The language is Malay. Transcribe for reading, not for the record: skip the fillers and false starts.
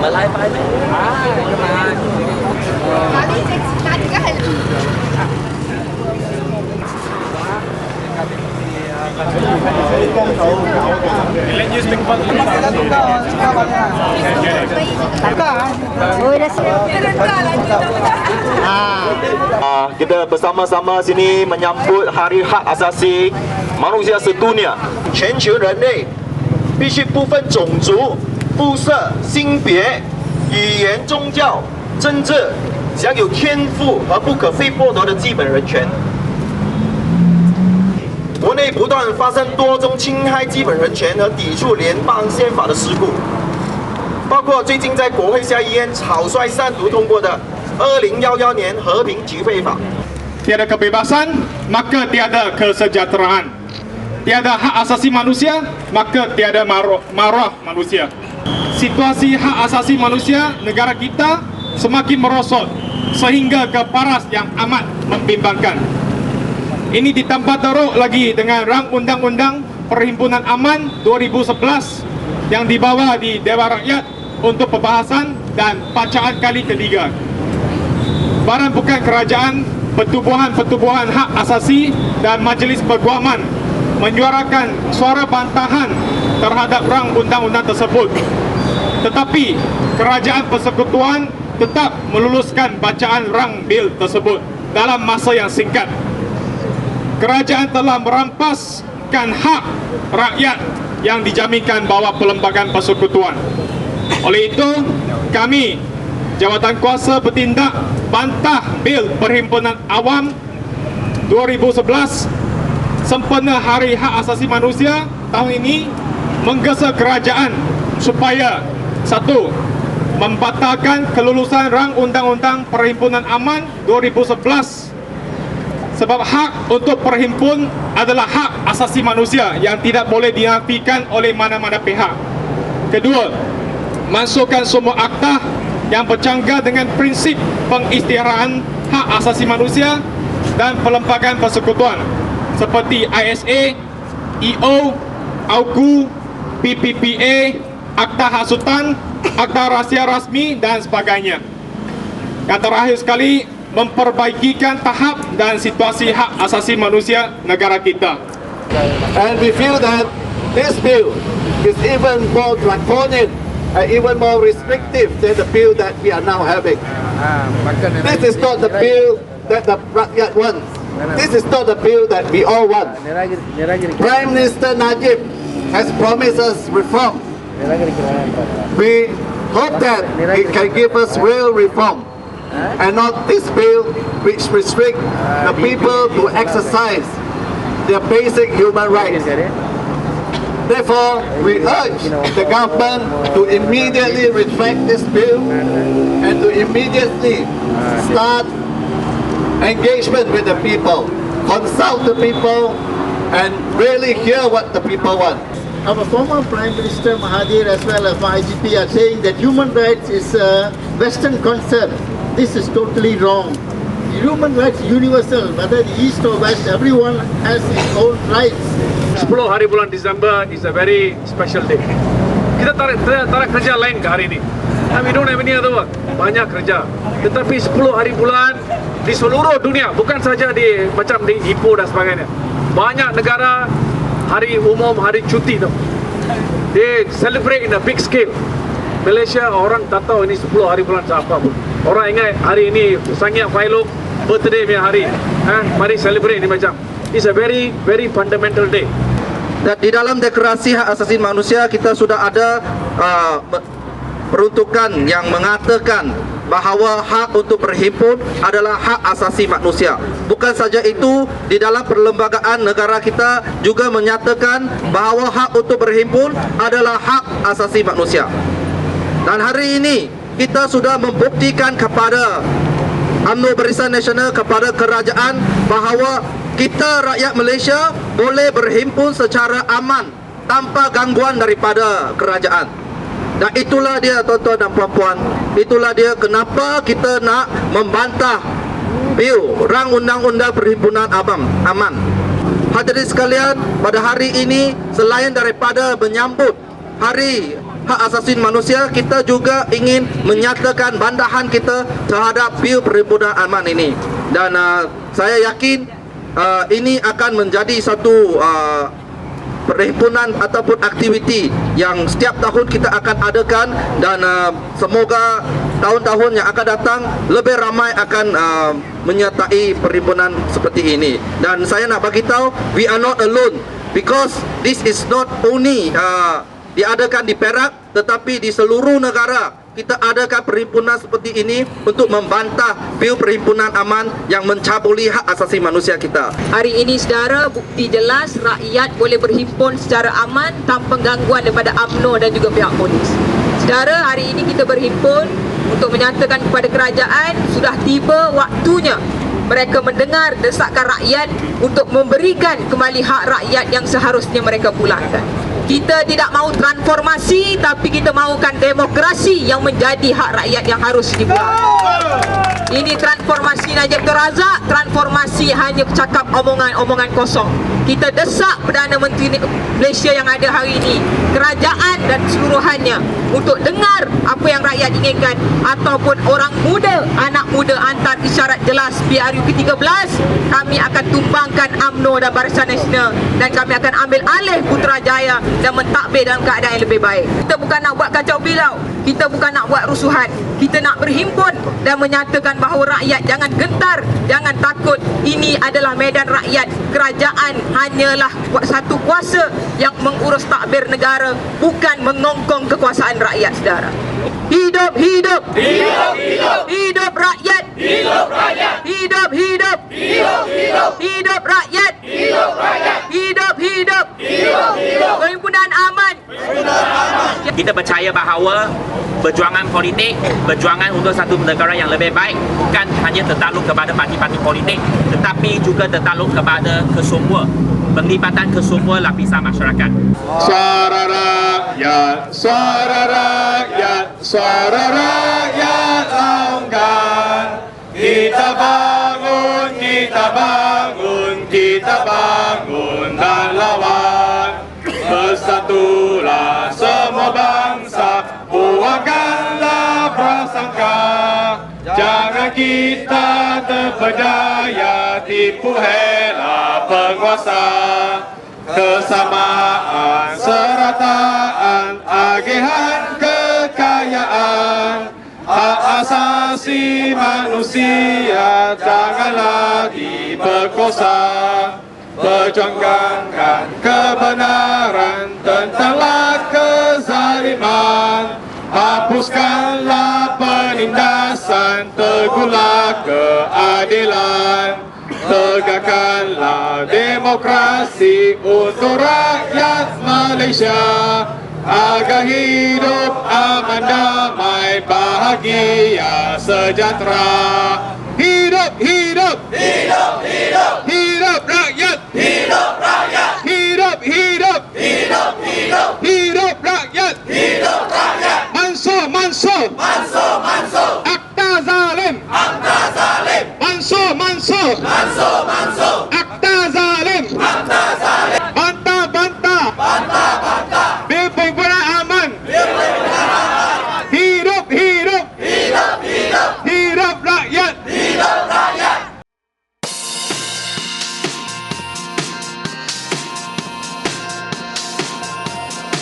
Malay pa na. Kita bersama-sama sini menyambut Hari Hak Asasi Manusia Sedunia. 全球人类必须不分种族、肤色、性别、语言、宗教、政治，享有天赋和不可被剥夺的基本人权。国内不断发生多宗侵害基本人权和抵触联邦宪法的事故，包括最近在国会下议院草率3读通过的2011年和平集会法。 Tiada kebebasan, maka tiada kesejahteraan. Tiada hak asasi manusia, maka tiada marwah manusia. Situasi hak asasi manusia negara kita semakin merosot sehingga ke paras yang amat membimbangkan. Ini ditambah teruk lagi dengan rang Undang-Undang Perhimpunan Aman 2011 yang dibawa di Dewan Rakyat untuk pembahasan dan bacaan kali ketiga. Barang bukan kerajaan, pertubuhan-pertubuhan hak asasi dan Majlis Perguaman menyuarakan suara bantahan terhadap rang undang-undang tersebut. Tetapi kerajaan persekutuan tetap meluluskan bacaan rang bil tersebut dalam masa yang singkat. Kerajaan telah merampaskan hak rakyat yang dijaminkan bawah Perlembagaan Persekutuan. Oleh itu, kami Jawatan Kuasa bertindak bantah Bil Perhimpunan Awam 2011 sempena Hari Hak Asasi Manusia tahun ini menggesa kerajaan supaya 1. Membatalkan kelulusan rang Undang-Undang Perhimpunan Aman 2011 sebab hak untuk berhimpun adalah hak asasi manusia yang tidak boleh dinafikan oleh mana-mana pihak. Kedua, masukkan semua akta yang bercanggah dengan prinsip pengisytiharan hak asasi manusia dan Perlembagaan Persekutuan seperti ISA, EO, AUKU, PPPA, Akta Hasutan, Akta Rahsia Rasmi dan sebagainya. Yang terakhir sekali, memperbaikikan tahap dan situasi hak asasi manusia negara kita. And we feel that this bill is even more draconian and even more restrictive than the bill that we are now having. This is not the bill that the rakyat wants. This is not the bill that we all want. Prime Minister Najib has promised us reform. We hope that he can give us real reform and not this bill which restrict the people to exercise their basic human rights. Therefore, we urge the government to immediately retract this bill and to immediately start engagement with the people, consult the people, and really hear what the people want. Our former Prime Minister Mahathir as well as IGP are saying that human rights is a Western concern. This is totally wrong. Human rights universal, whether the East or West, everyone has his own rights. 10 hari bulan Disember is a very special day. Kita tak kerja lain ke hari ini. We don't have any other work. Banyak kerja. Tetapi 10 hari bulan di seluruh dunia, bukan saja di macam di Ipoh dan sebagainya. Banyak negara hari umum, hari cuti tu. They celebrate in a big scale. Malaysia orang tak tahu ini 10 hari bulan apa pun. Orang ingat hari ini Sangiak Failuk birthday punya hari. Mari celebrate ini macam. It's a very fundamental day. Dan di dalam deklarasi hak asasi manusia kita sudah ada peruntukan yang mengatakan bahawa hak untuk berhimpun adalah hak asasi manusia. Bukan saja itu, di dalam perlembagaan negara kita juga menyatakan bahawa hak untuk berhimpun adalah hak asasi manusia. Dan hari ini kita sudah membuktikan kepada UMNO Barisan Nasional, kepada kerajaan bahawa kita rakyat Malaysia boleh berhimpun secara aman tanpa gangguan daripada kerajaan. Dan itulah dia tuan-tuan dan puan-puan, itulah dia kenapa kita nak membantah bil rang Undang-Undang Perhimpunan Aman. Hadirin sekalian, pada hari ini selain daripada menyambut Hari hak asasi manusia, kita juga ingin menyatakan bandahan kita terhadap bil perhimpunan aman ini. Dan saya yakin ini akan menjadi satu perhimpunan ataupun aktiviti yang setiap tahun kita akan adakan, dan semoga tahun-tahun yang akan datang lebih ramai akan menyertai perhimpunan seperti ini. Dan saya nak bagi tahu, we are not alone, because this is not only diadakan di Perak, tetapi di seluruh negara kita adakan perhimpunan seperti ini untuk membantah bil perhimpunan aman yang mencabuli hak asasi manusia kita. Hari ini saudara, bukti jelas rakyat boleh berhimpun secara aman tanpa gangguan daripada UMNO dan juga pihak polis. Saudara, hari ini kita berhimpun untuk menyatakan kepada kerajaan sudah tiba waktunya mereka mendengar desakan rakyat untuk memberikan kembali hak rakyat yang seharusnya mereka pulangkan. Kita tidak mahu transformasi, tapi kita mahukan demokrasi yang menjadi hak rakyat yang harus dipulangkan. Ini transformasi Najib Razak, transformasi hanya cakap omongan kosong. Kita desak Perdana Menteri Malaysia yang ada hari ini, kerajaan dan seluruhannya, untuk dengar apa yang rakyat inginkan, ataupun orang muda, anak muda hantar isyarat jelas PRU ke-13, kami akan tumbangkan UMNO dan Barisan Nasional, dan kami akan ambil alih Putrajaya dan mentadbir dalam keadaan yang lebih baik. Kita bukan nak buat kacau bilau, kita bukan nak buat rusuhan, kita nak berhimpun dan menyatakan bahawa rakyat jangan gentar, jangan takut. Ini adalah medan rakyat. Kerajaan hanyalah satu kuasa yang mengurus takbir negara, bukan mengongkong kekuasaan rakyat, saudara. Hidup, hidup, hidup, hidup, hidup rakyat, hidup rakyat, hidup, hidup, hidup, hidup, hidup rakyat, hidup rakyat, hidup, hidup, hidup, hidup, perhimpunan aman. Kita percaya bahawa perjuangan politik, perjuangan untuk satu negara yang lebih baik bukan hanya tertakluk kepada parti-parti politik, tetapi juga tertakluk kepada kesemua, penglibatan kesemua lapisan masyarakat. Suara rakyat, suara rakyat, suara rakyat longgar. Kita bangun, kita bangun, kita bangun dan lawan. Bersatulah semua bangsa, buangkanlah prasangka. Jangan kita terpedaya tipu hela penguasa. Kesamaan, serataan, agihan kekayaan, hak asasi manusia janganlah diperkosa. Perjuangkan kebenaran, tentanglah kezaliman, hapuskanlah penindasan, teguhlah keadilan, tegakkanlah demokrasi untuk rakyat Malaysia, agar hidup aman, damai, bahagia, sejahtera. Hidup, hidup, hidup, hidup, hidup rakyat, hidup rakyat, hidup, hidup, hidup, hidup, hidup rakyat, hidup rakyat. Mansur, Mansur, Mansur, Mansur, Akta zalim, Akta zalim, Mansur, Mansur, Mansur, Mansur.